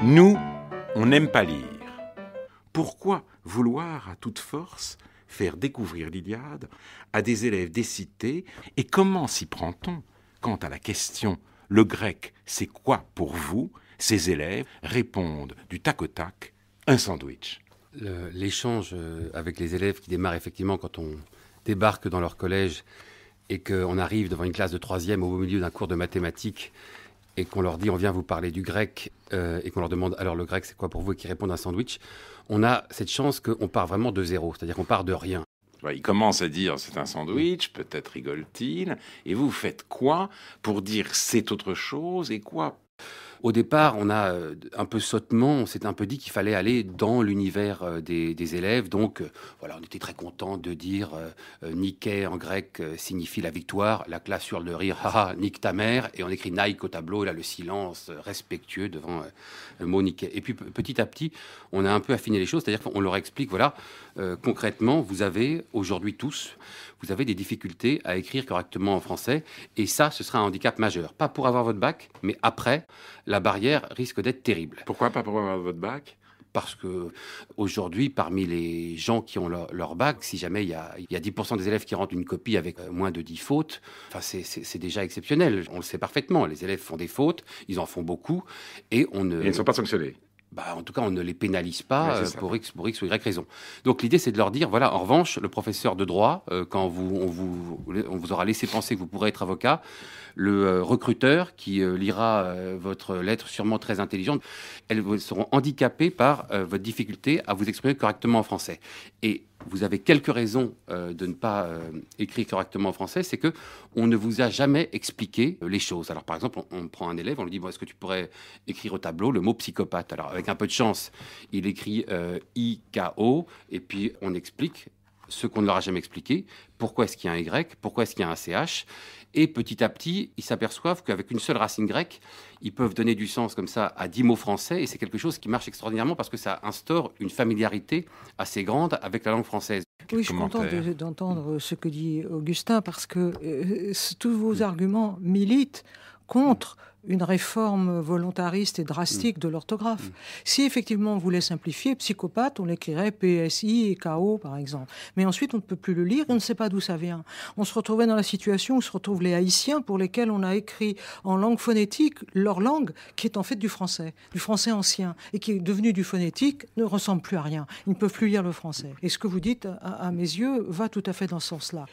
Nous, on n'aime pas lire. Pourquoi vouloir à toute force faire découvrir l'Iliade à des élèves des cités? Et comment s'y prend-on quant à la question « Le grec, c'est quoi pour vous ?» Ces élèves répondent du tac au tac « Un sandwich ». L'échange avec les élèves qui démarre effectivement quand on débarque dans leur collège et qu'on arrive devant une classe de 3e au beau milieu d'un cours de mathématiques et qu'on leur dit on vient vous parler du grec et qu'on leur demande alors le grec c'est quoi pour vous et qu'ils répondent un sandwich, on a cette chance qu'on part vraiment de zéro, c'est-à-dire qu'on part de rien. Il commence à dire c'est un sandwich, peut-être rigole-t-il, et vous faites quoi pour dire c'est autre chose et quoi? Au départ, on a un peu sottement, on s'est un peu dit qu'il fallait aller dans l'univers des élèves. Donc, voilà, on était très content de dire Niké en grec signifie la victoire. La classe hurle de rire, haha, nique ta mère. Et on écrit Nike au tableau, là, le silence respectueux devant le mot Niké. Et puis, petit à petit, on a un peu affiné les choses. C'est-à-dire qu'on leur explique, voilà, concrètement, vous avez aujourd'hui tous, vous avez des difficultés à écrire correctement en français. Et ça, ce sera un handicap majeur. Pas pour avoir votre bac, mais après, la barrière risque d'être terrible. Pourquoi pas pour avoir votre bac? Parce que aujourd'hui, parmi les gens qui ont leur bac, si jamais il y a 10% des élèves qui rendent une copie avec moins de 10 fautes, enfin c'est déjà exceptionnel. On le sait parfaitement. Les élèves font des fautes, ils en font beaucoup, et ils ne sont pas sanctionnés. En tout cas, on ne les pénalise pas pour X ou Y raison. Donc l'idée, c'est de leur dire, voilà, en revanche, le professeur de droit, quand on vous aura laissé penser que vous pourrez être avocat, le recruteur qui lira votre lettre sûrement très intelligente, elles seront handicapées par votre difficulté à vous exprimer correctement en français. Et vous avez quelques raisons de ne pas écrire correctement en français, c'est que on ne vous a jamais expliqué les choses. Alors par exemple, on prend un élève, on lui dit, est-ce que tu pourrais écrire au tableau le mot psychopathe? Alors avec un peu de chance, il écrit I-K-O, et puis on explique ce qu'on ne leur a jamais expliqué, pourquoi est-ce qu'il y a un Y, pourquoi est-ce qu'il y a un CH, et petit à petit, ils s'aperçoivent qu'avec une seule racine grecque, ils peuvent donner du sens comme ça à 10 mots français, et c'est quelque chose qui marche extraordinairement parce que ça instaure une familiarité assez grande avec la langue française. Oui, je suis content d'entendre ce que dit Augustin, parce que tous vos arguments militent contre une réforme volontariste et drastique de l'orthographe. Si effectivement on voulait simplifier, psychopathe, on l'écrirait PSI et KO par exemple. Mais ensuite on ne peut plus le lire, on ne sait pas d'où ça vient. On se retrouvait dans la situation où se retrouvent les Haïtiens pour lesquels on a écrit en langue phonétique leur langue qui est en fait du français ancien, et qui est devenu du phonétique, ne ressemble plus à rien. Ils ne peuvent plus lire le français. Et ce que vous dites, à mes yeux, va tout à fait dans ce sens-là.